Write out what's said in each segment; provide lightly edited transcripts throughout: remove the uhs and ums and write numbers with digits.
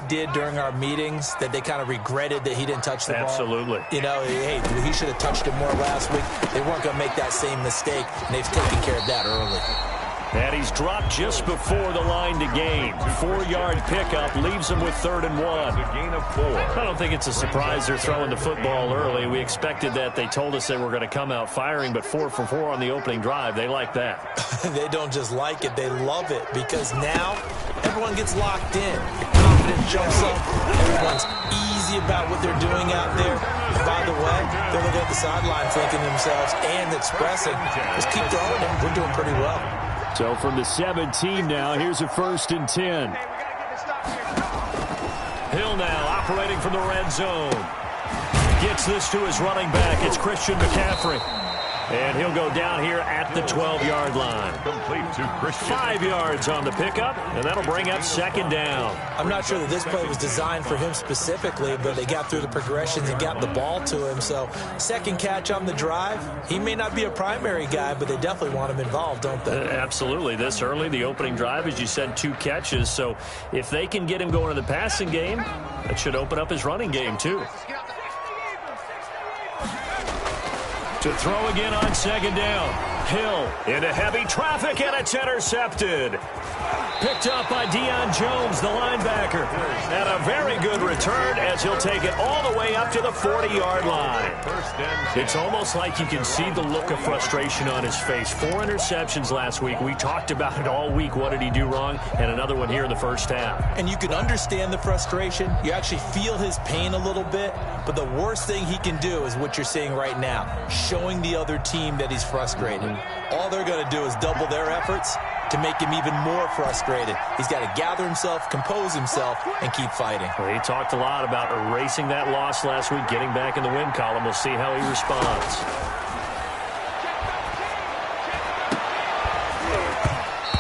did during our meetings that they kind of regretted that he didn't touch the ball? Absolutely. You know, hey, he should have touched it more last week. They weren't going to make that same mistake, and they've taken care of that early. And he's dropped just before the line to gain. 4-yard pickup leaves him with 3rd and 1. A gain of 4. I don't think it's a surprise they're throwing the football early. We expected that. They told us they were going to come out firing, but 4 for 4 on the opening drive. They like that. They don't just like it, they love it, because now everyone gets locked in. The confidence jumps up. Everyone's easy about what they're doing out there. And by the way, they're looking at the sideline thinking to themselves and expressing, just keep throwing it. We're doing pretty well. So from the 17 now, here's a 1st and 10. Hill now operating from the red zone. Gets this to his running back. It's Christian McCaffrey. And he'll go down here at the 12-yard line. Complete to Christian. 5 yards on the pickup, and that'll bring up 2nd down. I'm not sure that this play was designed for him specifically, but they got through the progressions and got the ball to him. So 2nd catch on the drive. He may not be a primary guy, but they definitely want him involved, don't they? Absolutely. This early, the opening drive, as you said, 2 catches. So if they can get him going in the passing game, that should open up his running game too. To throw again on 2nd down. Hill into heavy traffic, and it's intercepted. Picked up by Deion Jones, the linebacker. And a very good return as he'll take it all the way up to the 40-yard line. It's almost like you can see the look of frustration on his face. 4 interceptions last week. We talked about it all week. What did he do wrong? And another one here in the first half. And you can understand the frustration. You actually feel his pain a little bit. But the worst thing he can do is what you're seeing right now, showing the other team that he's frustrated. All they're going to do is double their efforts to make him even more frustrated. He's got to gather himself, compose himself, and keep fighting. Well, he talked a lot about erasing that loss last week, getting back in the win column. We'll see how he responds.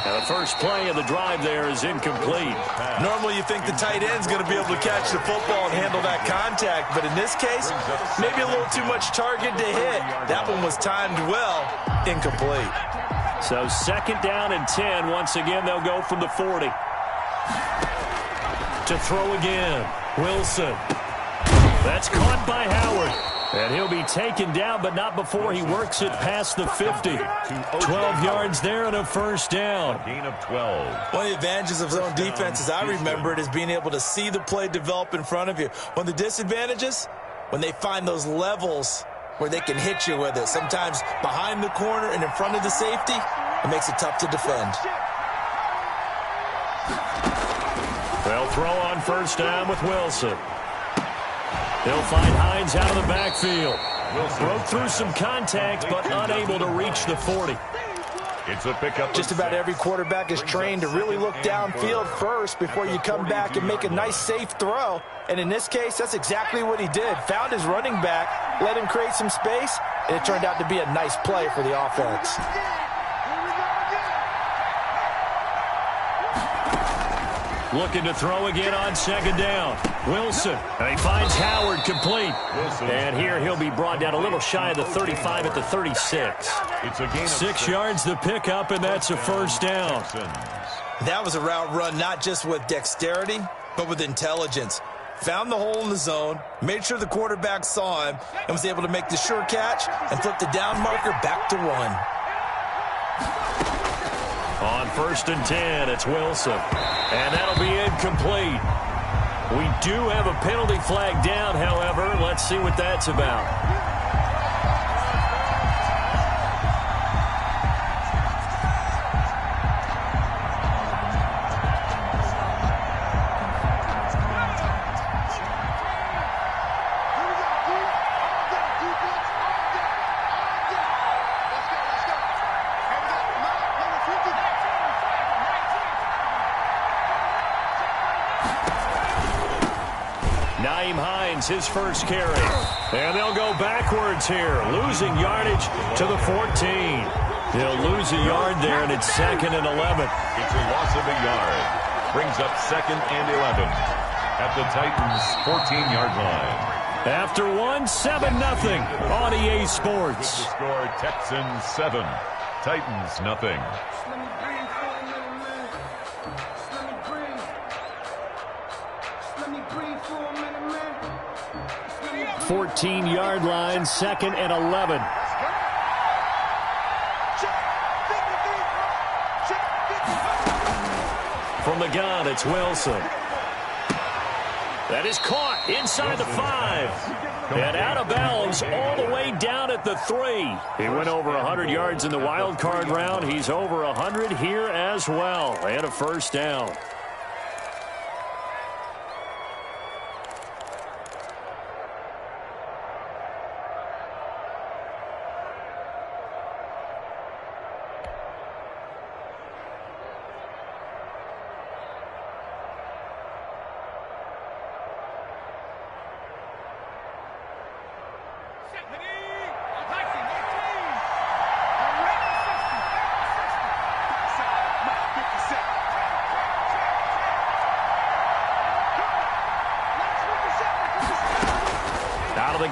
Now the first play of the drive there is incomplete. Normally you think the tight end's going to be able to catch the football and handle that contact, but in this case, maybe a little too much target to hit. That one was timed well, incomplete. So 2nd down and 10. Once again, they'll go from the 40. To throw again. Wilson. That's caught by Howard. And he'll be taken down, but not before he works it past the 50. 12 yards there and a 1st down. Gain of 12. One of the advantages of zone defense, as I remember it, is being able to see the play develop in front of you. One of the disadvantages, when they find those levels where they can hit you with it. Sometimes behind the corner and in front of the safety, it makes it tough to defend. They'll throw on 1st down with Wilson. They'll find Hines out of the backfield. Broke through some contact, but unable to reach the 40. It's a pickup. Just about every quarterback is trained to really look downfield first before you come back and make a nice, safe throw. And in this case, that's exactly what he did. Found his running back, let him create some space, and it turned out to be a nice play for the offense. Looking to throw again on 2nd down. Wilson. And he finds Howard complete. And here he'll be brought down a little shy of the 35 at the 36. It's a gain of 6 yards the pickup, and that's a 1st down. That was a route run not just with dexterity, but with intelligence. Found the hole in the zone, made sure the quarterback saw him, and was able to make the sure catch and flip the down marker back to 1. On 1st and 10, it's Wilson. And that'll be incomplete. We do have a penalty flag down, however. Let's see what that's about. His first carry. And they'll go backwards here, losing yardage to the 14. He'll lose a yard there, and it's 2nd and 11. It's a loss of a yard. Brings up 2nd and 11 at the Titans' 14-yard line. After 7-0 on EA Sports. The score, Texans 7, Titans nothing. 14-yard line, 2nd and 11. From the gun, it's Wilson. That is caught inside the 5. And out of bounds all the way down at the 3. He went over 100 yards in the wild card round. He's over 100 here as well. And a first down.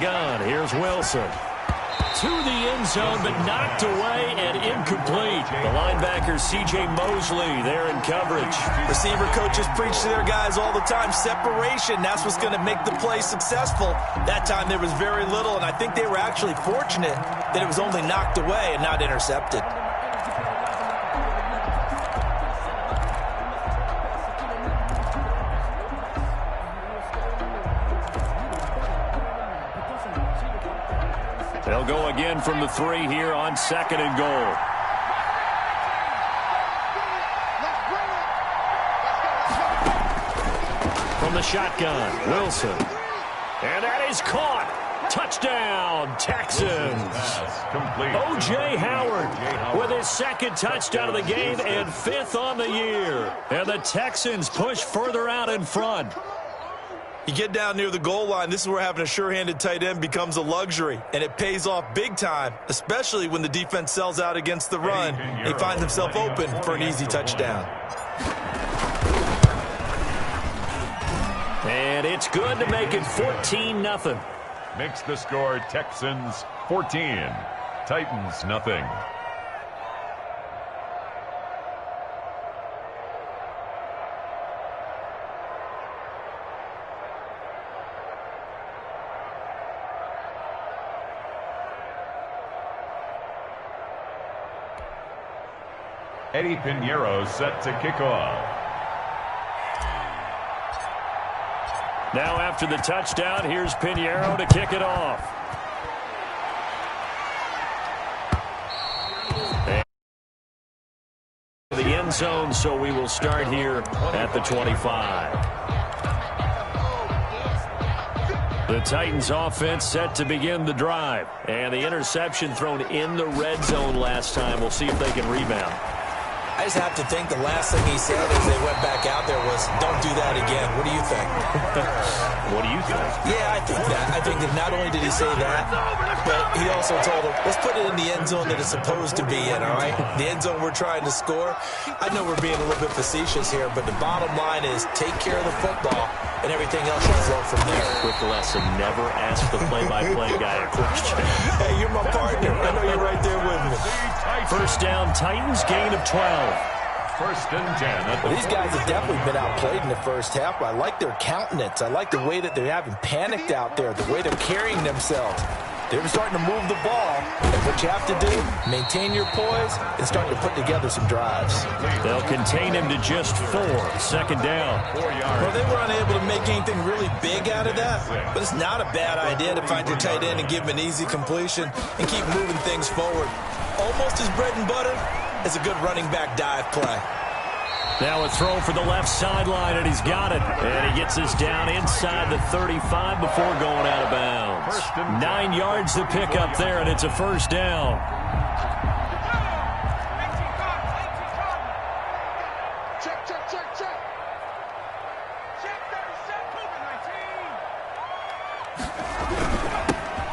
Gun. Here's Wilson. To the end zone, but knocked away and incomplete. The linebacker, C.J. Mosley, there in coverage. Receiver coaches preach to their guys all the time. Separation, that's what's going to make the play successful. That time there was very little, and I think they were actually fortunate that it was only knocked away and not intercepted. They'll go again from the 3 here on 2nd and goal. From the shotgun, Wilson. And that is caught. Touchdown, Texans. O.J. Howard with his 2nd touchdown of the game and 5th on the year. And the Texans push further out in front. You get down near the goal line, this is where having a sure-handed tight end becomes a luxury, and it pays off big time, especially when the defense sells out against the run. He finds himself open for an easy touchdown. And it's good to make it 14-0. Makes the score Texans 14, Titans nothing. Eddie Pinheiro set to kick off. Now after the touchdown, here's Pinheiro to kick it off. And the end zone, so we will start here at the 25. The Titans offense set to begin the drive. And the interception thrown in the red zone last time. We'll see if they can rebound. I just have to think the last thing he said as they went back out there was, don't do that again. What do you think? What do you think? Yeah, I think that. I think that not only did he say that, but he also told them, let's put it in the end zone that it's supposed to be in, all right? The end zone we're trying to score. I know we're being a little bit facetious here, but the bottom line is take care of the football, and everything else should flow from there. Quick lesson, never ask the play-by-play guy a question. Hey, you're my partner. I know you're right there with me. First down, Titans, gain of 12. First and 10. Well, these guys have definitely been outplayed in the first half, but I like their countenance. I like the way that they haven't panicked out there, the way they're carrying themselves. They're starting to move the ball, and what you have to do, maintain your poise and start to put together some drives. They'll contain him to just 4. Second down. 4 yards. Well, they were unable to make anything really big out of that, but it's not a bad idea to find your tight end and give him an easy completion and keep moving things forward. Almost as bread and butter as a good running back dive play. Now a throw for the left sideline, and he's got it. And he gets us down inside the 35 before going out of bounds. 9 yards to pick up there, and it's a first down.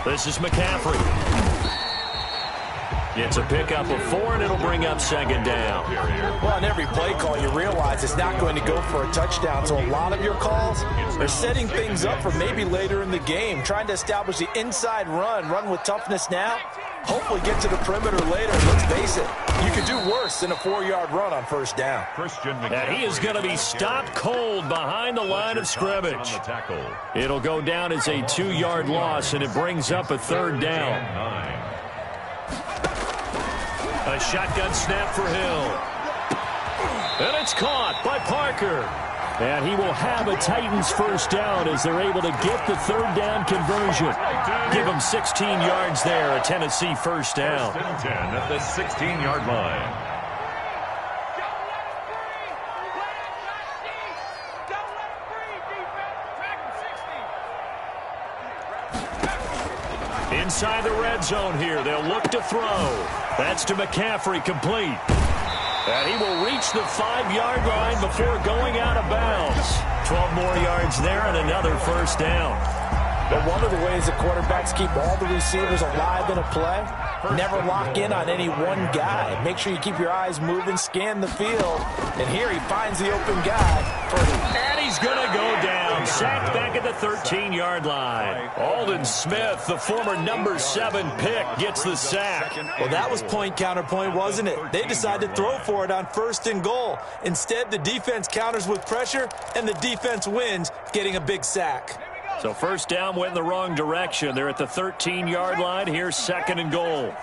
This is McCaffrey. It's a pickup of 4, and it'll bring up second down. Well, on every play call, you realize it's not going to go for a touchdown. So a lot of your calls are setting things up for maybe later in the game, trying to establish the inside run with toughness now. Hopefully get to the perimeter later. Let's face it, You could do worse than a 4-yard run on first down. And he is going to be stopped cold behind the line of scrimmage. It'll go down as a 2-yard loss, and it brings up a third down. A shotgun snap for Hill. And it's caught by Parker. And he will have a Titans first down as they're able to get the third down conversion. Give them 16 yards there, a Tennessee first down. First and 10 at the 16-yard line. Inside the red zone here, they'll look to throw. That's to McCaffrey, complete. And he will reach the 5-yard line before going out of bounds. 12 more yards there and another first down. But one of the ways that quarterbacks keep all the receivers alive in a play, never lock in on any one guy. Make sure you keep your eyes moving, scan the field. And here he finds the open guy. And he's going to go down. Sacked back at the 13-yard line. Aldon Smith, the former number 7 pick, gets the sack. Well, that was point counterpoint, wasn't it? They decided to throw for it on 1st and goal. Instead, the defense counters with pressure, and the defense wins, getting a big sack. So first down went in the wrong direction. They're at the 13-yard line. Here's 2nd and goal.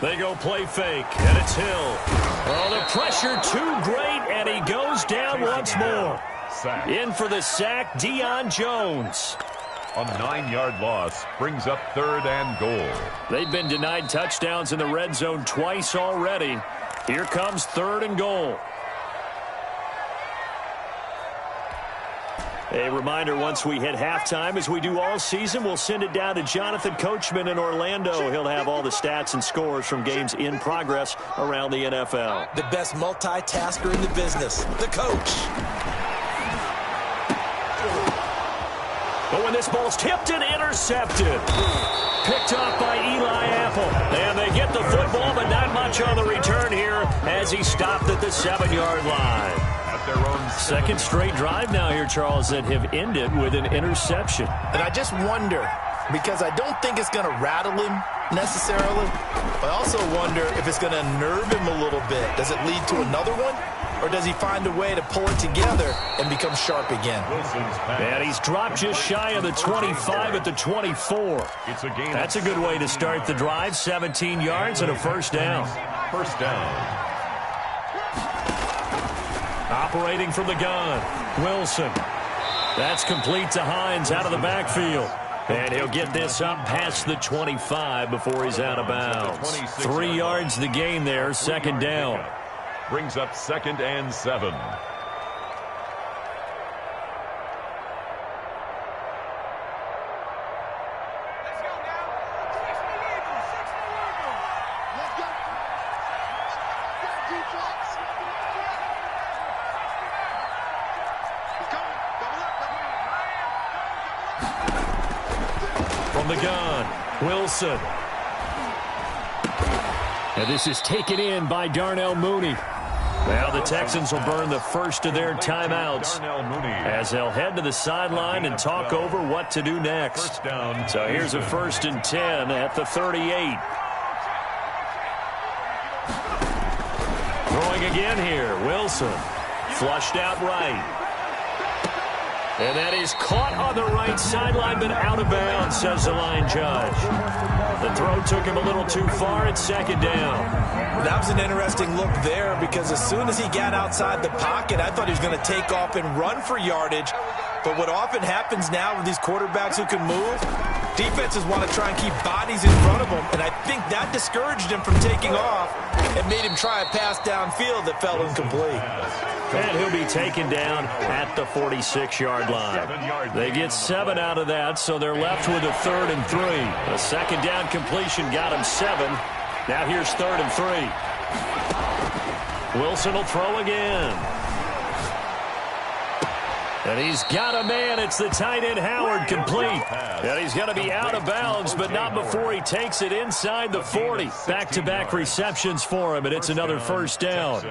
They go play fake, and it's Hill. Oh, the pressure too great, and he goes down once more. In for the sack, Deion Jones. A 9-yard loss brings up 3rd and goal. They've been denied touchdowns in the red zone twice already. Here comes 3rd and goal. A reminder, once we hit halftime, as we do all season, we'll send it down to Jonathan Coachman in Orlando. He'll have all the stats and scores from games in progress around the NFL. The best multitasker in the business, the coach. But when this ball's tipped and intercepted. Picked off by Eli Apple. And they get the football, but not much on the return here as he stopped at the 7-yard line. Their own 2nd straight drive now here, Charles, that have ended with an interception. And I just wonder, because I don't think it's going to rattle him necessarily, but I also wonder if it's going to nerve him a little bit. Does it lead to another one? Or does he find a way to pull it together and become sharp again? And he's dropped just shy of the 25 at the 24. That's a good way to start the drive. 17 yards and a first down. First down. Operating from the gun, Wilson. That's complete to Hines out of the backfield. And he'll get this up past the 25 before he's out of bounds. 3 yards the gain there, 2nd down. Brings up 2nd and 7. From the gun, Wilson. And this is taken in by Darnell Mooney. Well, the Texans will burn the first of their timeouts as they'll head to the sideline and talk over what to do next. So here's a 1st and 10 at the 38. Throwing again here, Wilson. Flushed out right. And that is caught on the right sideline, but out of bounds, says the line judge. The throw took him a little too far. It's 2nd down. That was an interesting look there because as soon as he got outside the pocket, I thought he was going to take off and run for yardage. But what often happens now with these quarterbacks who can move, defenses want to try and keep bodies in front of them, and I think that discouraged him from taking off and made him try a pass downfield that fell incomplete. And he'll be taken down at the 46-yard line. They get 7 out of that, so they're left with a 3rd and 3. A 2nd down completion got him 7. Now here's 3rd and 3. Wilson will throw again. And he's got a man. It's the tight end, Howard, complete. And he's going to be out of bounds, but not before he takes it inside the 40. Back-to-back receptions for him, and it's another first down.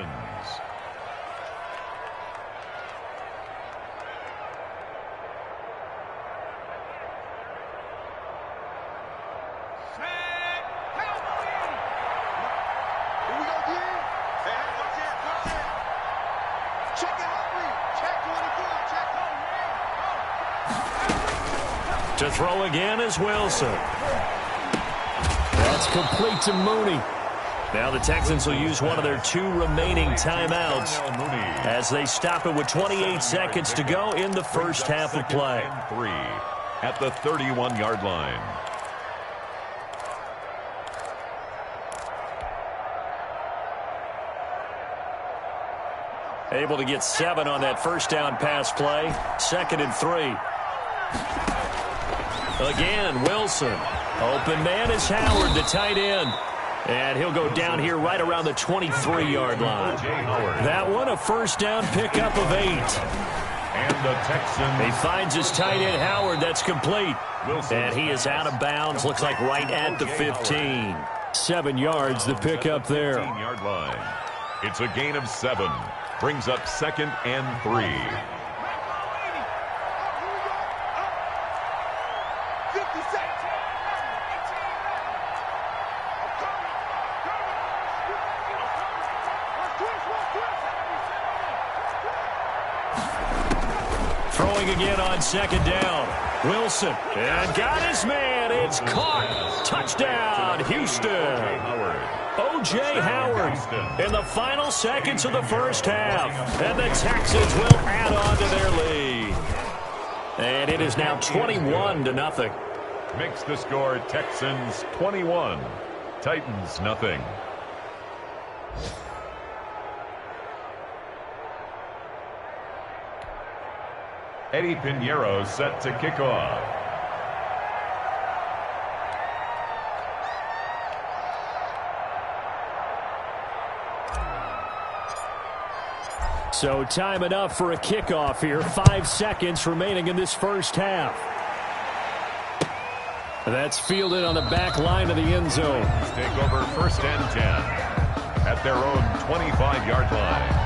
To throw again is Wilson. That's complete to Mooney. Now the Texans will use one of their 2 remaining timeouts as they stop it with 28 seconds to go in the first half of play. 3 at the 31-yard line. Able to get 7 on that first down pass play. 2nd and 3. Again, Wilson. Open man is Howard, the tight end. And he'll go down here right around the 23-yard line. That one, a first down pickup of 8. And the Texans. He finds his tight end, Howard. That's complete. And he is out of bounds. Looks like right at the 15. 7 yards, the pickup there. 15-yard line. It's a gain of 7. Brings up 2nd and 3. Throwing again on 2nd down. Wilson. And got his man. It's caught. Touchdown, Houston. O.J. Howard in the final seconds of the first half. And the Texans will add on to their lead. And it is now 21-0. Makes the score Texans 21, Titans nothing. Eddie Pinheiro set to kick off. So time enough for a kickoff here. 5 seconds remaining in this first half. That's fielded on the back line of the end zone. Take over 1st and 10 at their own 25-yard line.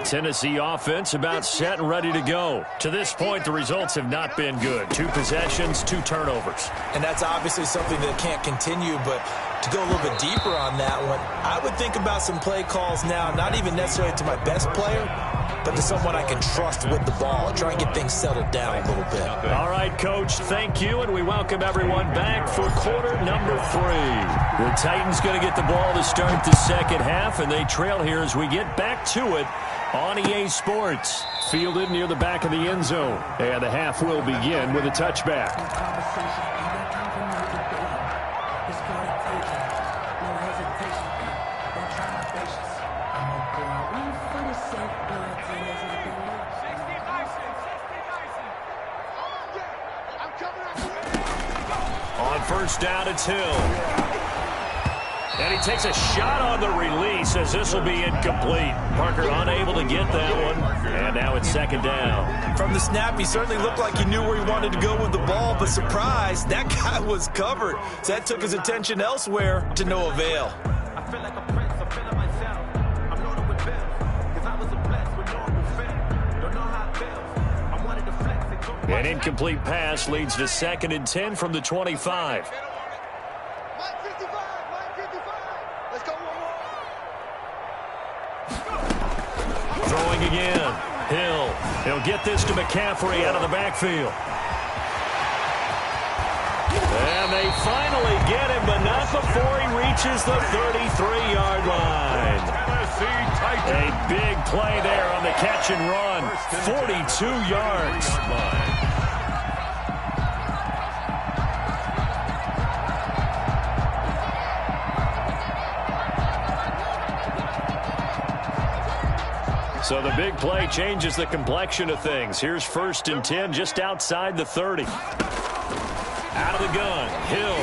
Tennessee offense about set and ready to go. To this point, the results have not been good. 2 possessions, 2 turnovers. And that's obviously something that can't continue, but to go a little bit deeper on that one, I would think about some play calls now, not even necessarily to my best player, but to someone I can trust with the ball. Try and get things settled down a little bit. All right, Coach, thank you, and we welcome everyone back for quarter number 3. The Titans going to get the ball to start the second half, and they trail here as we get back to it on EA Sports. Fielded near the back of the end zone, and the half will begin with a touchback. On first down, it's Hill. And he takes a shot on the release as this will be incomplete. Parker unable to get that one. And now it's 2nd down. From the snap, he certainly looked like he knew where he wanted to go with the ball, but surprise, that guy was covered. So that took his attention elsewhere to no avail. I feel like a prince, I'm feeling myself. I'm loaded with bills, because I was a blessed with no defense. Don't know how it feels. I wanted to flex. An incomplete pass leads to 2nd and 10 from the 25. Throwing again. Hill. He'll get this to McCaffrey out of the backfield. And they finally get him, but not before he reaches the 33-yard line. A big play there on the catch and run. 42 yards. So the big play changes the complexion of things. Here's 1st and 10 just outside the 30. Out of the gun, Hill.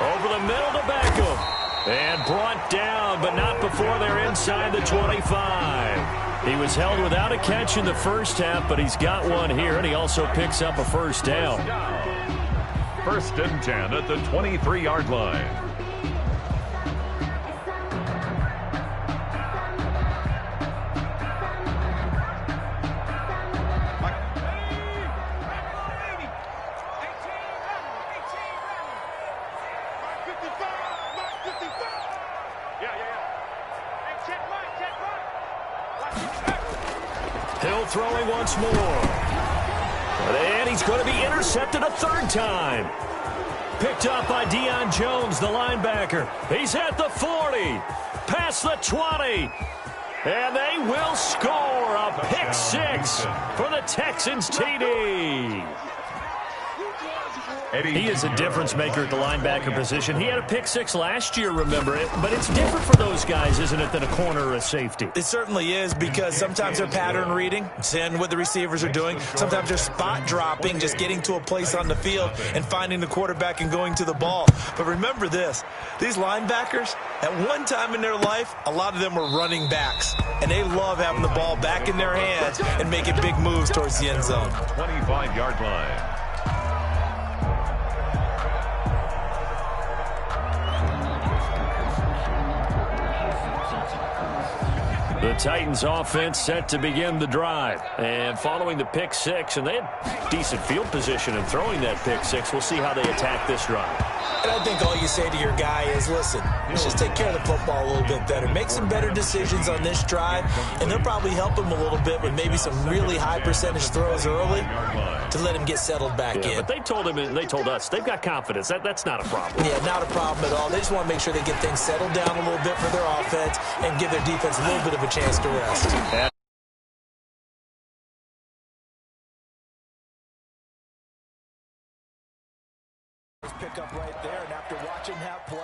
Over the middle to Beckham. And brought down, but not before they're inside the 25. He was held without a catch in the first half, but he's got one here, and he also picks up a first down. 1st and 10 at the 23-yard line. Hill throwing once more. And he's going to be intercepted a third time. Picked up by Deion Jones, the linebacker. He's at the 40, past the 20. And they will score a pick six for the Texans TD. He is a difference maker at the linebacker position. He had a pick six last year, remember it. But it's different for those guys, isn't it, than a corner or a safety? It certainly is, because sometimes they're pattern reading, seeing what the receivers are doing. Sometimes they're spot dropping, just getting to a place on the field and finding the quarterback and going to the ball. But remember this, these linebackers, at one time in their life, a lot of them were running backs. And they love having the ball back in their hands and making big moves towards the end zone. 25-yard line. The Titans offense set to begin the drive. And following the pick six, and they had decent field position in throwing that pick six. We'll see how they attack this drive. And I think all you say to your guy is, listen, let's just take care of the football a little bit better. Make some better decisions on this drive, and they'll probably help him a little bit with maybe some really high percentage throws early to let him get settled back in. But they told him, and they told us, they've got confidence. That's not a problem. Yeah, not a problem at all. They just want to make sure they get things settled down a little bit for their offense and give their defense a little bit of a chance to rest. Pick up right there, and after watching that play,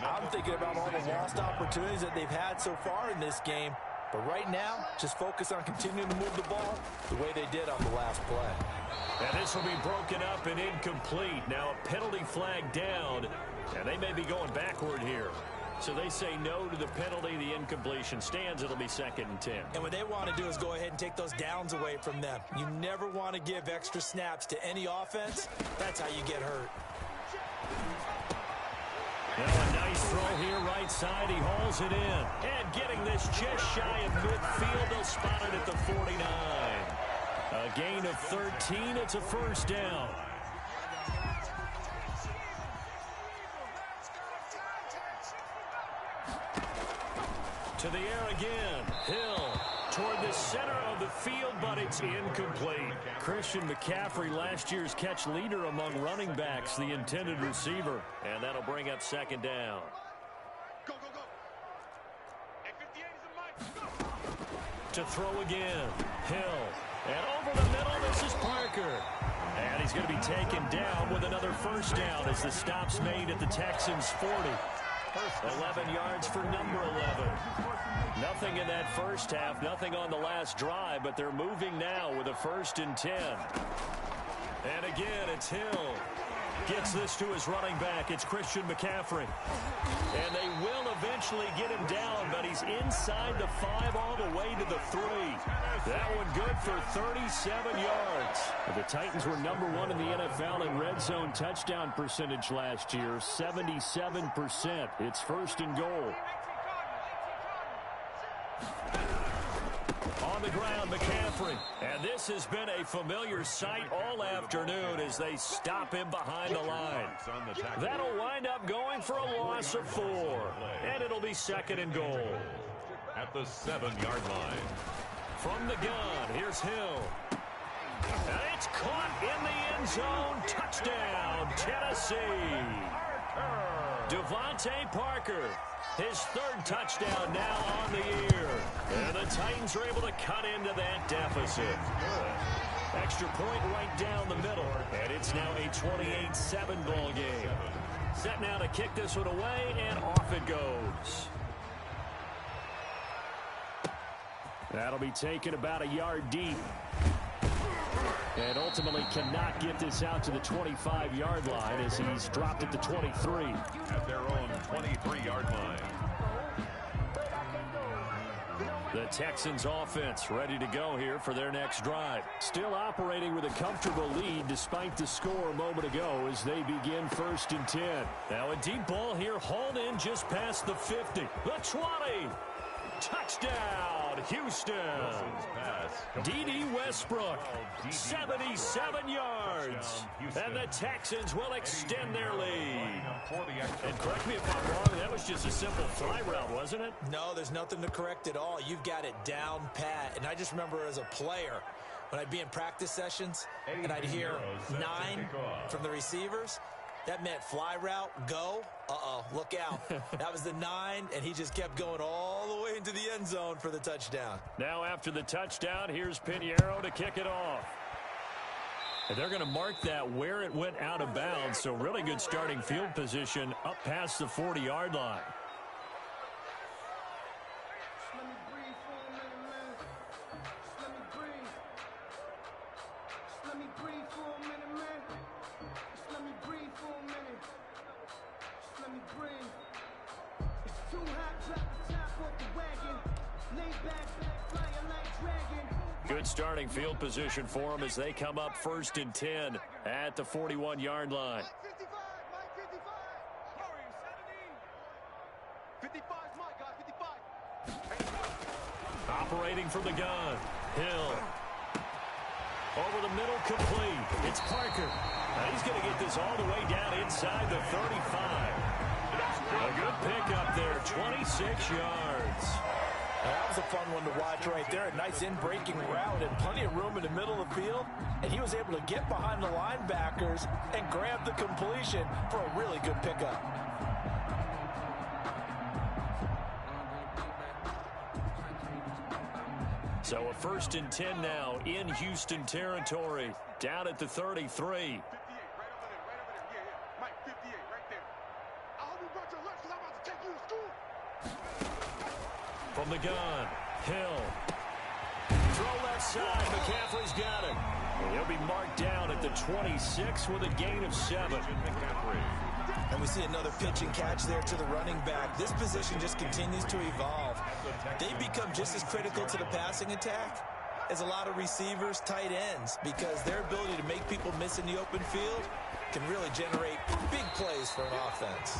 I'm thinking about all the lost opportunities that they've had so far in this game. But right now, just focus on continuing to move the ball the way they did on the last play. And this will be broken up and incomplete. Now a penalty flag down, and they may be going backward here. So they say no to the penalty. The incompletion stands. It'll be 2nd and 10. And what they want to do is go ahead and take those downs away from them. You never want to give extra snaps to any offense. That's how you get hurt. Now a nice throw here, right side. He hauls it in. And getting this just shy of midfield. They'll spot it at the 49. A gain of 13. It's a first down. To the air again. Hill toward the center of the field, but it's incomplete. Christian McCaffrey, last year's catch leader among running backs, the intended receiver. And that'll bring up 2nd down. Go, go, go. To throw again. Hill. And over the middle, this is Parker. And he's going to be taken down with another first down as the stop's made at the Texans' 40. 11 yards for number 11. Nothing in that first half, nothing on the last drive, but they're moving now with a 1st and 10. And again, it's Hill. Gets this to his running back. It's Christian McCaffrey. And they will eventually get him down, but he's inside the 5 all the way to the 3. That one good for 37 yards. The Titans were number 1 in the NFL in red zone touchdown percentage last year, 77%. It's 1st and goal. On the ground, McCaffrey. And this has been a familiar sight all afternoon as they stop him behind the line. That'll wind up going for a loss of 4. And it'll be 2nd and goal. At the 7-yard line. From the gun, here's Hill. And it's caught in the end zone. Touchdown, Tennessee. Devontae Parker. His 3rd touchdown now on the year. And the Titans are able to cut into that deficit. Extra point right down the middle. And it's now a 28-7 ball game. Set now to kick this one away, and off it goes. That'll be taken about a yard deep. And ultimately cannot get this out to the 25-yard line as he's dropped at the 23. At their own 23-yard line. The Texans offense ready to go here for their next drive. Still operating with a comfortable lead despite the score a moment ago as they begin 1st and 10. Now a deep ball here hauled in just past the 50. The 20. Touchdown, Houston. D.D. Westbrook, 77 yards. And the Texans will extend their lead. And correct me if I'm wrong, that was just a simple fly route, wasn't it? No, there's nothing to correct at all. You've got it down pat. And I just remember as a player, when I'd be in practice sessions and I'd hear 9 from the receivers, that meant fly route, go. Look out. That was the 9, and he just kept going all the way into the end zone for the touchdown. Now after the touchdown, here's Pinheiro to kick it off. And they're going to mark that where it went out of bounds, so really good starting field position up past the 40-yard line. Good starting field position for them as they come up 1st and 10 at the 41-yard line. Operating from the gun, Hill. Over the middle, complete. It's Parker. Now he's going to get this all the way down inside the 35. A good pickup there, 26 yards. That was a fun one to watch right there. A nice in-breaking route and plenty of room in the middle of the field. And he was able to get behind the linebackers and grab the completion for a really good pickup. So a 1st and 10 now in Houston territory, down at the 33. From the gun, Hill. Throw left side, McCaffrey's got it. He'll be marked down at the 26 with a gain of 7. And we see another pitch and catch there to the running back. This position just continues to evolve. They become just as critical to the passing attack as a lot of receivers, tight ends, because their ability to make people miss in the open field can really generate big plays for an offense.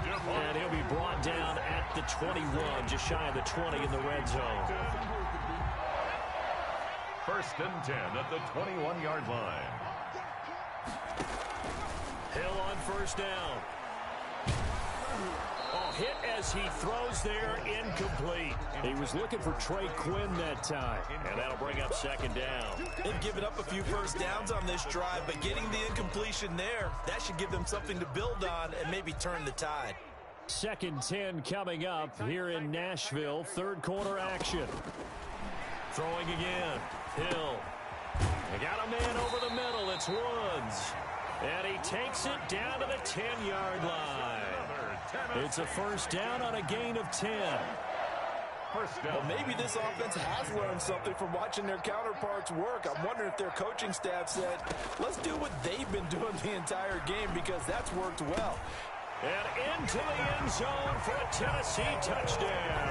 And he'll be brought down at the 21, just shy of the 20 in the red zone. 1st and 10 at the 21-yard line. Hill on 1st down. Oh, hit as he throws there, incomplete. He was looking for Trey Quinn that time, and that'll bring up 2nd down. They've given up a few first downs on this drive, but getting the incompletion there, that should give them something to build on and maybe turn the tide. 2nd 10 coming up here in Nashville, 3rd quarter action. Throwing again, Hill. They got a man over the middle, it's Woods. And he takes it down to the 10-yard line. It's a 1st down on a gain of 10. Well, maybe this offense has learned something from watching their counterparts work. I'm wondering if their coaching staff said, let's do what they've been doing the entire game, because that's worked well. And into the end zone for a Tennessee touchdown.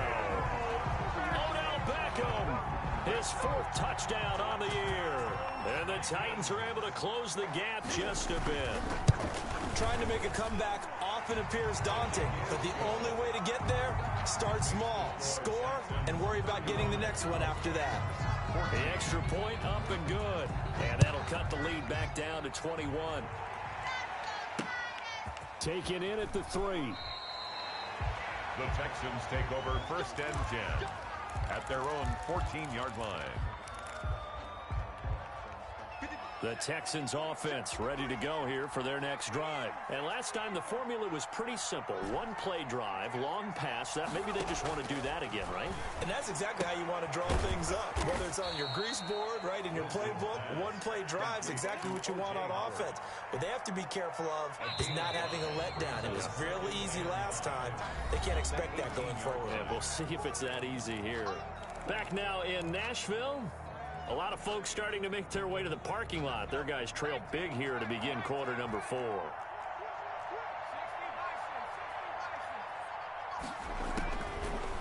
Odell Beckham, his 4th touchdown on the year. And the Titans are able to close the gap just a bit. Trying to make a comeback often appears daunting, but the only way to get there, start small, score, and worry about getting the next one after that. The extra point up and good. And that'll cut the lead back down to 21. Taken in at the 3. The Texans take over 1st and 10 at their own 14-yard line. The Texans offense ready to go here for their next drive. And last time the formula was pretty simple. 1-play drive, long pass. That maybe they just want to do that again, right? And that's exactly how you want to draw things up. Whether it's on your grease board, right, in your playbook, 1-play drive is exactly what you want on offense. What they have to be careful of is not having a letdown. It was really easy last time. They can't expect that going forward. Yeah, we'll see if it's that easy here. Back now in Nashville. A lot of folks starting to make their way to the parking lot. Their guys trail big here to begin quarter number 4.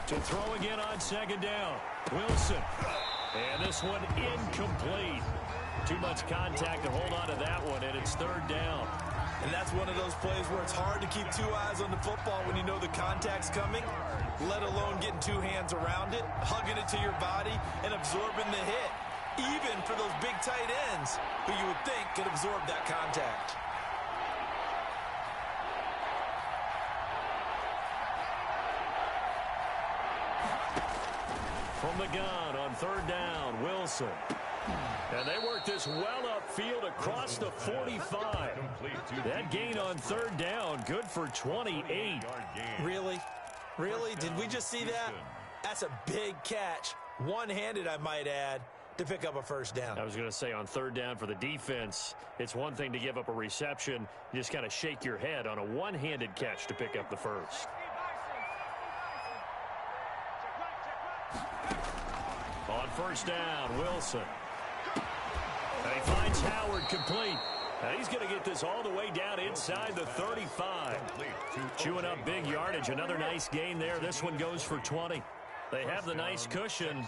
To throw again on 2nd down. Wilson. And this one incomplete. Too much contact to hold on to that one, and it's 3rd down. And that's one of those plays where it's hard to keep two eyes on the football when you know the contact's coming, let alone getting two hands around it, hugging it to your body, and absorbing the hit, even for those big tight ends who you would think could absorb that contact. From the gun on third down, Wilson. And they work this well upfield across the 45. That gain on third down, good for 28. Really? Really? Did we just see that? That's a big catch. One-handed, I might add, to pick up a first down. I was going to say on third down for the defense, it's one thing to give up a reception. You just kind of shake your head on a one-handed catch to pick up the first. On first down, Wilson. And he finds Howard complete. Now he's going to get this all the way down inside the 35. Chewing up big yardage. Another nice gain there. This one goes for 20. They have the nice cushion.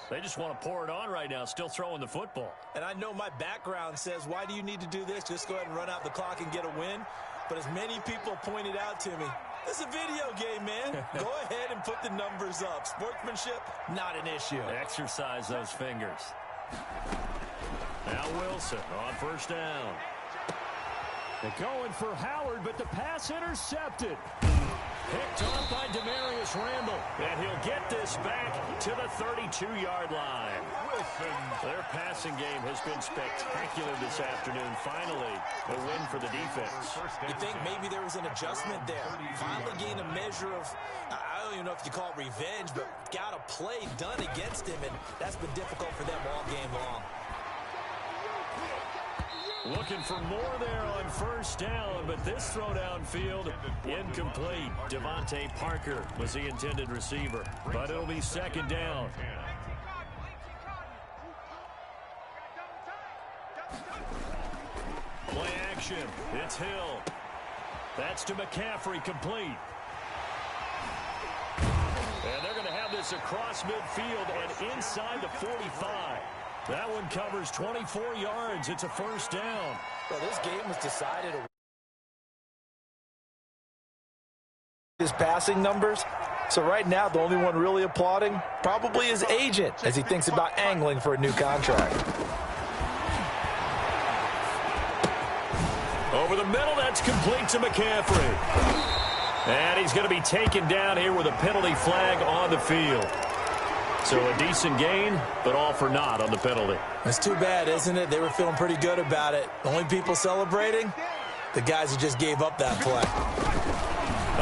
They just want to pour it on right now, still throwing the football. And I know my background says, why do you need to do this? Just go ahead and run out the clock and get a win. But as many people pointed out to me, this is a video game, man. Go ahead and put the numbers up. Sportsmanship, not an issue. Exercise those fingers. Now Wilson on first down. They're going for Howard, but the pass intercepted. Picked off by Demarius Randall. And he'll get this back to the 32-yard line. Their passing game has been spectacular this afternoon. Finally, a win for the defense. You think maybe there was an adjustment there? Finally gained a measure of, I don't even know if you call it revenge, but got a play done against him, and that's been difficult for them all game long. Looking for more there on first down, but this throw downfield incomplete. Devontae Parker was the intended receiver, but it'll be second down. Play action. It's Hill. That's to McCaffrey, complete. And they're going to have this across midfield and inside the 45. That one covers 24 yards. It's a first down. Well, this game was decided. His passing numbers. So right now, the only one really applauding probably his agent as he thinks about angling for a new contract. Over the middle, that's complete to McCaffrey. And he's going to be taken down here with a penalty flag on the field. So a decent gain, but all for naught on the penalty. That's too bad, isn't it? They were feeling pretty good about it. The only people celebrating, the guys who just gave up that play.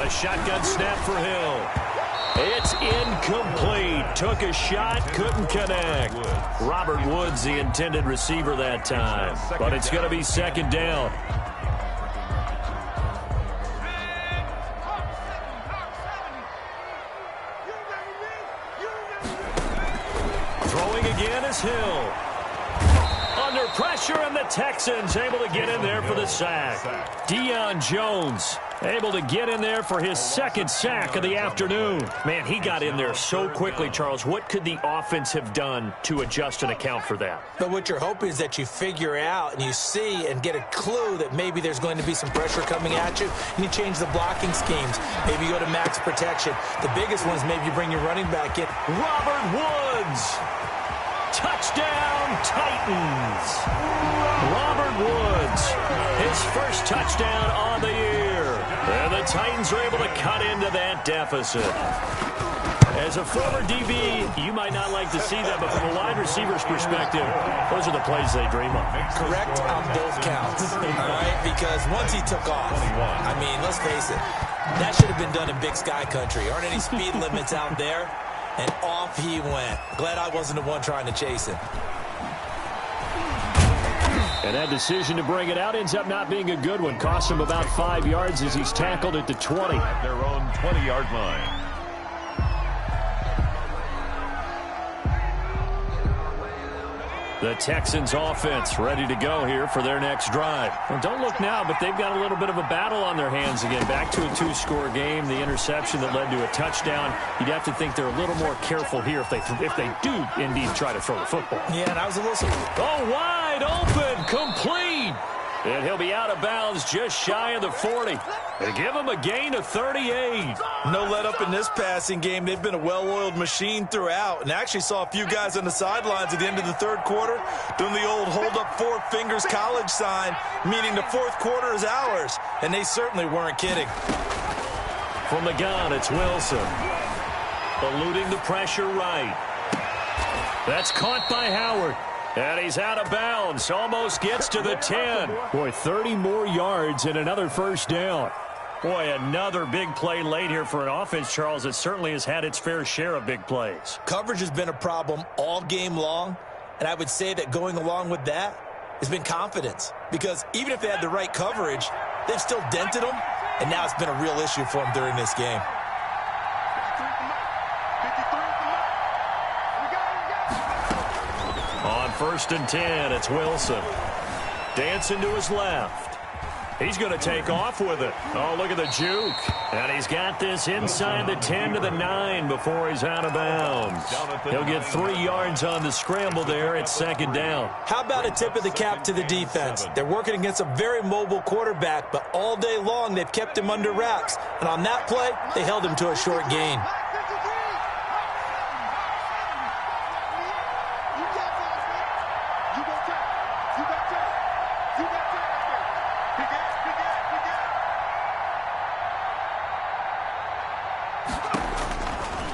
A shotgun snap for Hill. It's incomplete. Took a shot, couldn't connect. Robert Woods, the intended receiver that time. But it's going to be second down. Throwing again is Hill. Under pressure, and the Texans able to get in there for the sack. Deion Jones able to get in there for his second sack of the afternoon. Man, he got in there so quickly, Charles. What could the offense have done to adjust and account for that? But what you're hoping is that you figure out and you see and get a clue that maybe there's going to be some pressure coming at you, and you change the blocking schemes. Maybe you go to max protection. The biggest one is maybe you bring your running back in. Robert Woods. Touchdown, Titans. Robert Woods, his first touchdown on the year. And the Titans are able to cut into that deficit. As a former DB, you might not like to see that, but from a wide receiver's perspective, those are the plays they dream of. Correct on both counts, all right? Because once he took off, I mean, let's face it, that should have been done in Big Sky Country. Aren't any speed limits out there? And off he went. Glad I wasn't the one trying to chase him. And that decision to bring it out ends up not being a good one. Cost him about 5 yards as he's tackled at the 20. At their own 20-yard line. The Texans offense ready to go here for their next drive. Well, don't look now, but they've got a little bit of a battle on their hands again. Back to a two-score game. The interception that led to a touchdown. You'd have to think they're a little more careful here if they do indeed try to throw the football. Yeah, and I was a little surprised. Oh, wide open, complete. And he'll be out of bounds just shy of the 40. They give him a gain of 38. No let up in this passing game. They've been a well-oiled machine throughout. And I actually saw a few guys on the sidelines at the end of the third quarter doing the old hold up four fingers college sign, meaning the fourth quarter is ours. And they certainly weren't kidding. From the gun, it's Wilson. Eluding the pressure right. That's caught by Howard. And he's out of bounds. Almost gets to the 10. Boy, 30 more yards and another first down. Boy, another big play late here for an offense, Charles, that certainly has had its fair share of big plays. Coverage has been a problem all game long. And I would say that going along with that has been confidence. Because even if they had the right coverage, they've still dented them. And now it's been a real issue for them during this game. On 1st and 10, it's Wilson. Dancing to his left. He's going to take off with it. Oh, look at the juke. And he's got this inside the 10 to the 9 before he's out of bounds. He'll get 3 yards on the scramble there at 2nd down. How about a tip of the cap to the defense? They're working against a very mobile quarterback, but all day long they've kept him under wraps. And on that play, they held him to a short gain.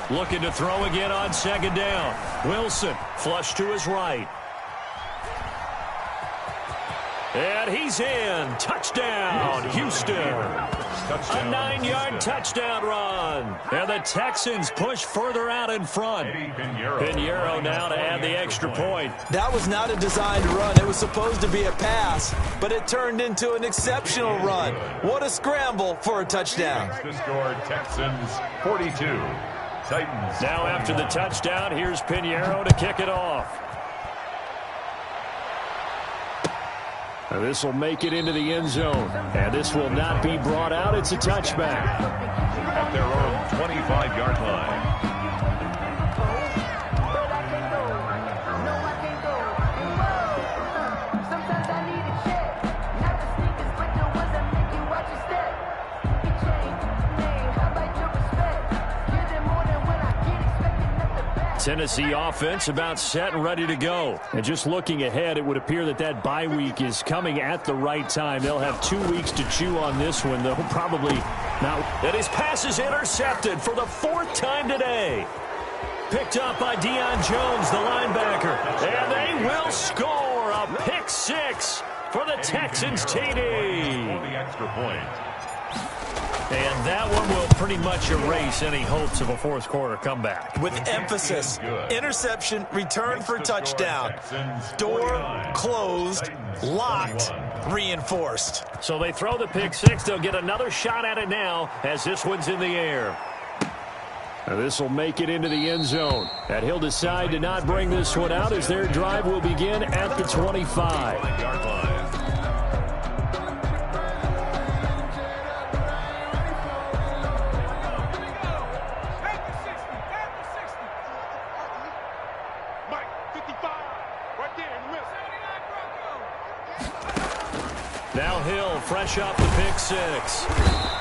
Looking to throw again on 2nd down. Wilson, flush to his right. And he's in. Touchdown, Houston. A 9-yard touchdown run. And the Texans push further out in front. Pinheiro now to add the extra point. That was not a designed run. It was supposed to be a pass, but it turned into an exceptional run. What a scramble for a touchdown. The score, Texans 42. Titans. Now after the touchdown, here's Pinheiro to kick it off. This will make it into the end zone. And this will not be brought out. It's a touchback. At their own 25-yard line. Tennessee offense about set and ready to go. And just looking ahead, it would appear that that bye week is coming at the right time. They'll have 2 weeks to chew on this one, though probably not. And his pass is intercepted for the 4th time today. Picked up by Deion Jones, the linebacker. And they will score a pick 6 for the Texans TD. For the extra point. And that one will pretty much erase any hopes of a fourth quarter comeback. With emphasis, interception, return for touchdown. Door closed, locked, reinforced. So they throw the pick 6. They'll get another shot at it now as this one's in the air. And this will make it into the end zone. And he'll decide to not bring this one out as their drive will begin at the 25. Now Hill, fresh off the pick 6.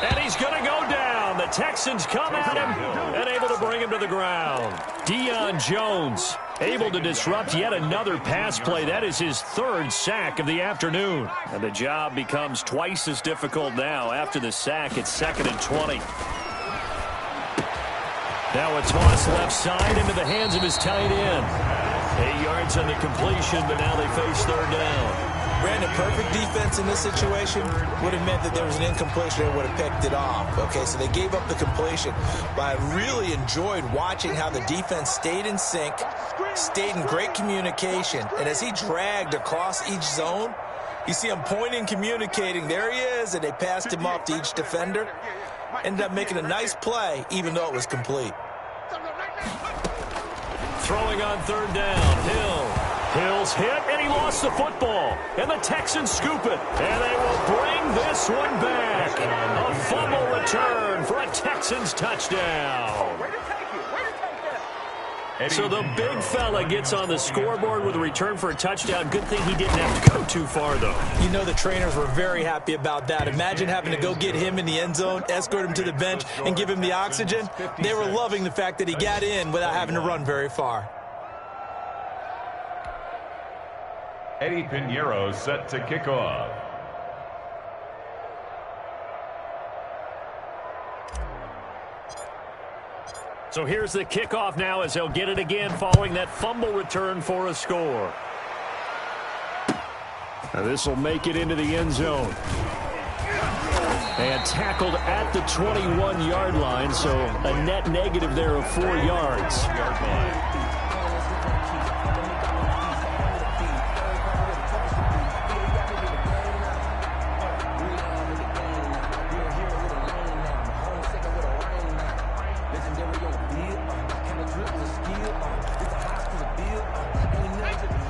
And he's going to go down. The Texans come at him and able to bring him to the ground. Deion Jones able to disrupt yet another pass play. That is his 3rd sack of the afternoon. And the job becomes twice as difficult now after the sack. It's 2nd and 20. Now a toss left side into the hands of his tight end. 8 yards on the completion, but now they face 3rd down. Brandon, perfect defense in this situation would have meant that there was an incompletion. They would have picked it off. Okay, so they gave up the completion. But I really enjoyed watching how the defense stayed in sync, stayed in great communication. And as he dragged across each zone, you see him pointing, communicating. There he is, and they passed him off to each defender. Ended up making a nice play, even though it was complete. Throwing on 3rd down, Hill. Hill's hit, and he lost the football. And the Texans scoop it. And they will bring this one back. A fumble return for a Texans touchdown. So the big fella gets on the scoreboard with a return for a touchdown. Good thing he didn't have to go too far, though. You know the trainers were very happy about that. Imagine having to go get him in the end zone, escort him to the bench, and give him the oxygen. They were loving the fact that he got in without having to run very far. Eddie Pinheiro set to kick off. So here's the kickoff now as they'll get it again following that fumble return for a score. Now this will make it into the end zone. And tackled at the 21-yard line, so a net negative there of 4 yards.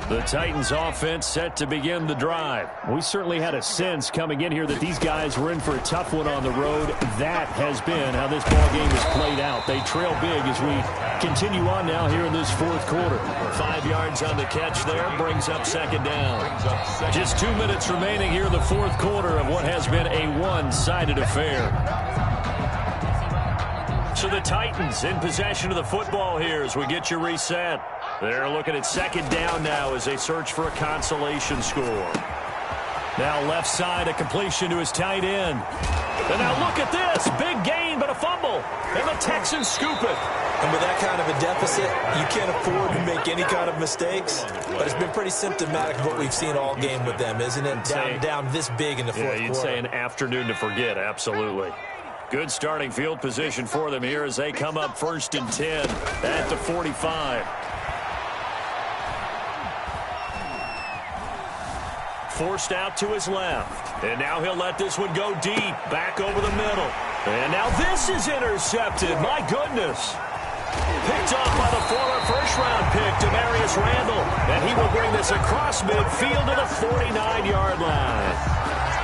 The Titans offense set to begin the drive. We certainly had a sense coming in here that these guys were in for a tough one on the road. That has been how this ball game has played out. They trail big as we continue on now here in this fourth quarter. 5 yards on the catch there, brings up second down. Just 2 minutes remaining here in the fourth quarter of what has been a one-sided affair. So the Titans in possession of the football here as we get you reset. They're looking at second down now as they search for a consolation score. Now left side, a completion to his tight end. And now look at this. Big gain, but a fumble. And the Texans scoop it. And with that kind of a deficit, you can't afford to make any kind of mistakes. But it's been pretty symptomatic of what we've seen all game with them, isn't it? Down this big in the fourth quarter. You'd say an afternoon to forget, absolutely. Good starting field position for them here as they come up 1st and 10 at the 45. Forced out to his left. And now he'll let this one go deep. Back over the middle. And now this is intercepted. My goodness. Picked off by the former first-round pick, Demarius Randall. And he will bring this across midfield to the 49-yard line.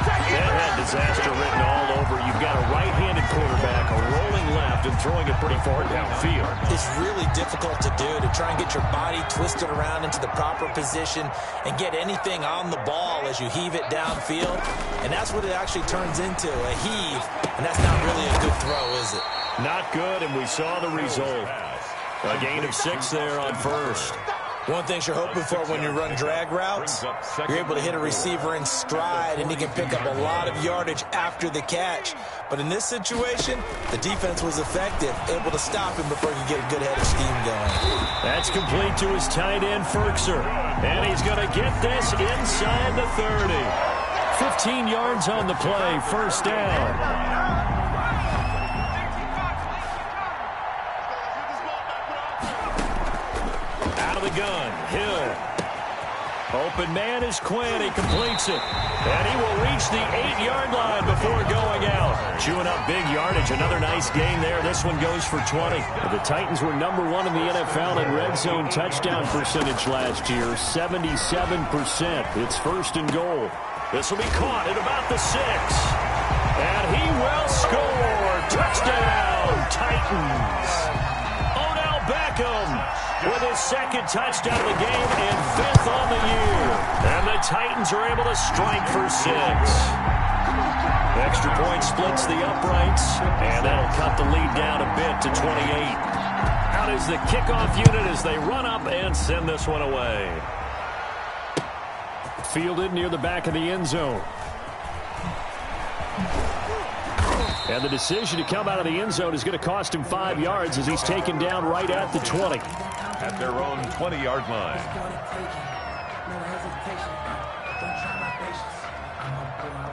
That had disaster written all over. You've got a right-handed quarterback, a rolling left, and throwing it pretty far downfield. It's really difficult to do, to try and get your body twisted around into the proper position and get anything on the ball as you heave it downfield. And that's what it actually turns into, a heave. And that's not really a good throw, is it? Not good, and we saw the result. A gain of 6 there on first. One thing you're hoping for when you run drag routes, you're able to hit a receiver in stride, and he can pick up a lot of yardage after the catch. But in this situation, the defense was effective, able to stop him before he could get a good head of steam going. That's complete to his tight end, Ferkser. And he's going to get this inside the 30. 15 yards on the play, first down. Gun, Hill. Open man is Quinn. He completes it. And he will reach the 8-yard line before going out. Chewing up big yardage. Another nice gain there. This one goes for 20. The Titans were number 1 in the NFL in red zone touchdown percentage last year. 77%. It's 1st and goal. This will be caught at about the 6. And he will score. Touchdown, Titans. Odell Beckham with his 2nd touchdown of the game and 5th on the year. And the Titans are able to strike for 6. Extra point splits the uprights, and that'll cut the lead down a bit to 28. Out is the kickoff unit as they run up and send this one away. Fielded near the back of the end zone. And the decision to come out of the end zone is going to cost him 5 yards as he's taken down right at the 20. At their own 20-yard line.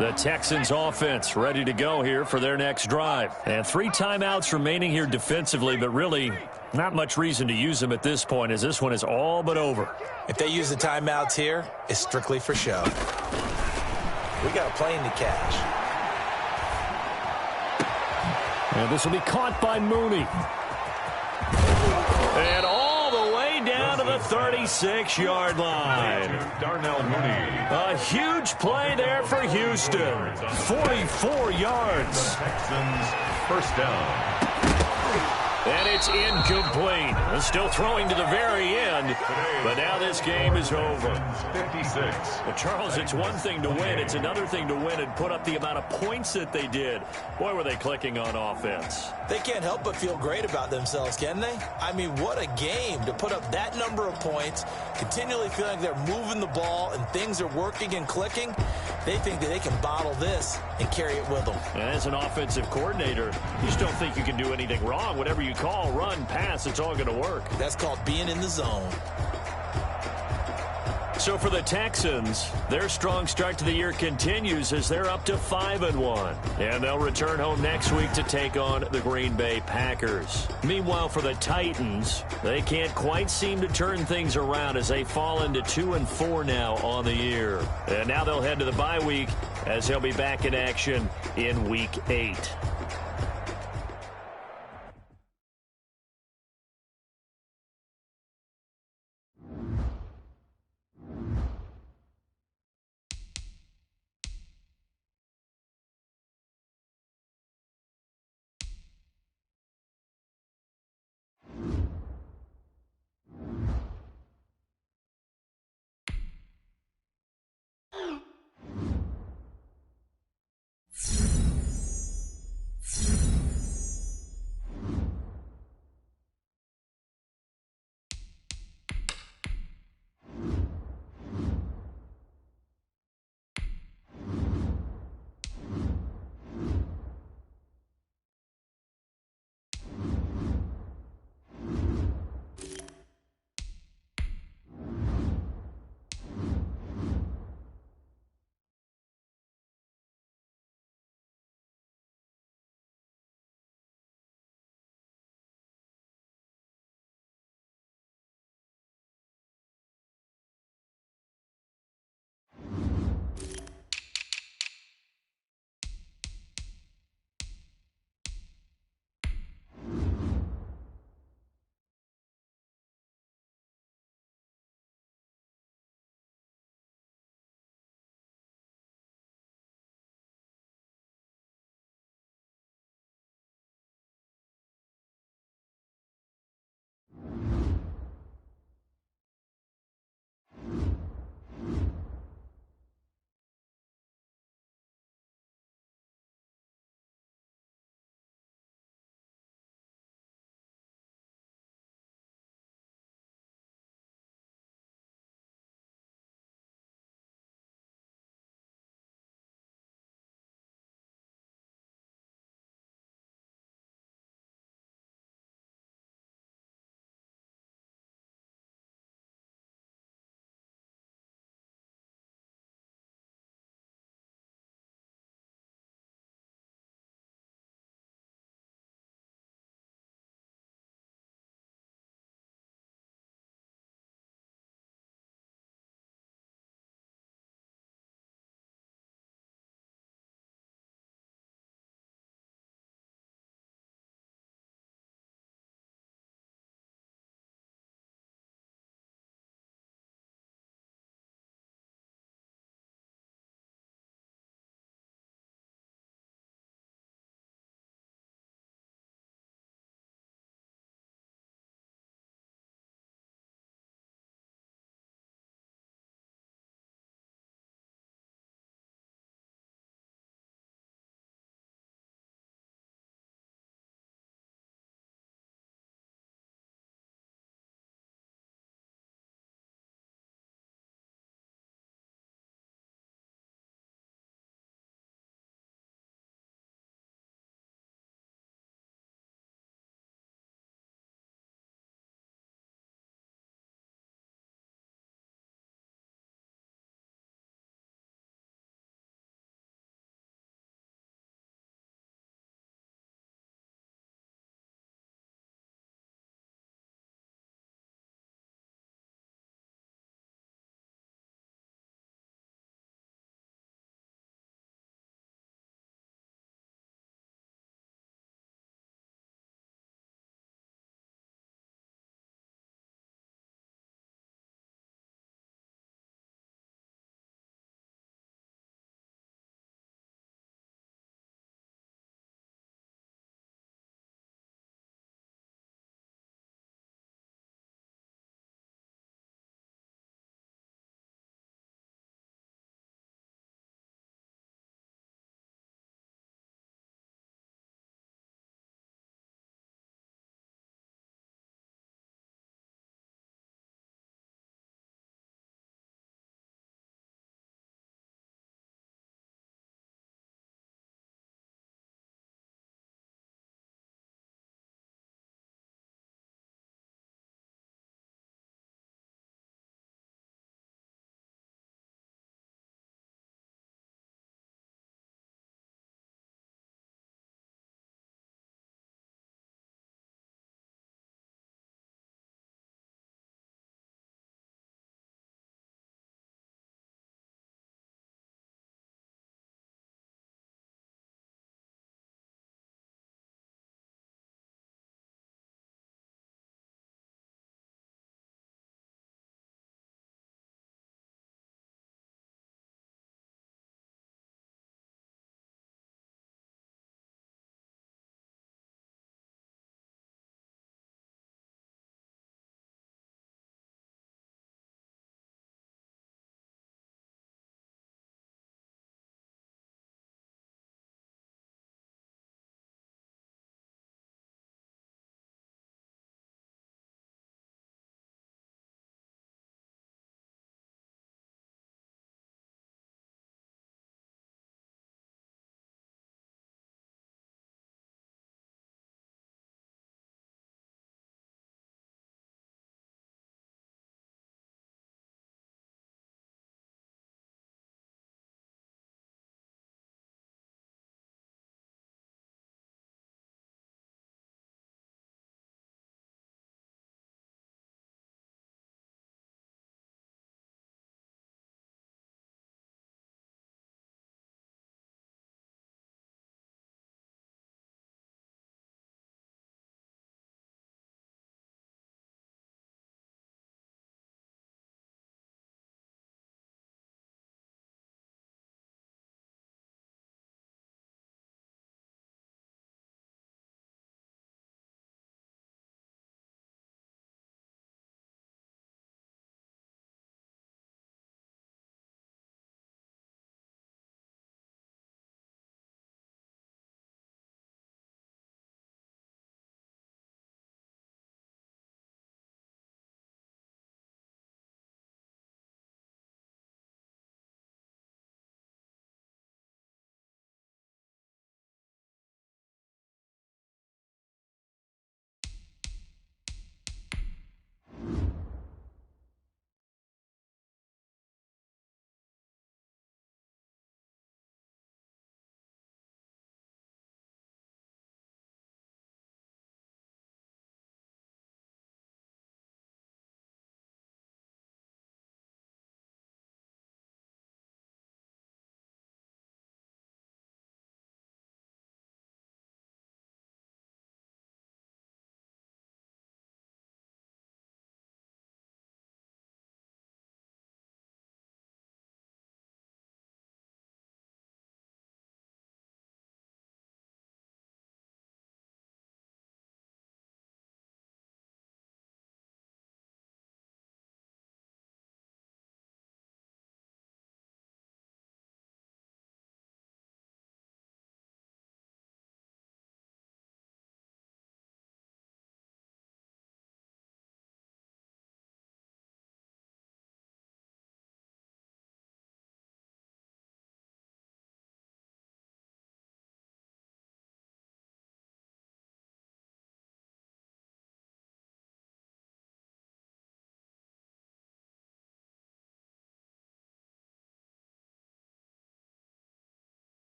The Texans offense ready to go here for their next drive. And 3 timeouts remaining here defensively, but really not much reason to use them at this point as this one is all but over. If they use the timeouts here, it's strictly for show. We got a plane to catch. And this will be caught by Mooney. And all the way down to the 36-yard line. Darnell Mooney. A huge play there for Houston. 44 yards. Texans first down. And it's incomplete. Still throwing to the very end, but now this game is over. 56. Well, Charles, it's one thing to win. It's another thing to win and put up the amount of points that they did. Boy, were they clicking on offense. They can't help but feel great about themselves, can they? I mean, what a game to put up that number of points, continually feeling like they're moving the ball and things are working and clicking. They think that they can bottle this and carry it with them. And as an offensive coordinator, you just don't think you can do anything wrong. Whatever you call, run, pass, it's all going to work. That's called being in the zone. So for the Texans, their strong start to the year continues as they're up to 5-1. And they'll return home next week to take on the Green Bay Packers. Meanwhile, for the Titans, they can't quite seem to turn things around as they fall into 2-4 now on the year. And now they'll head to the bye week as they'll be back in action in Week 8.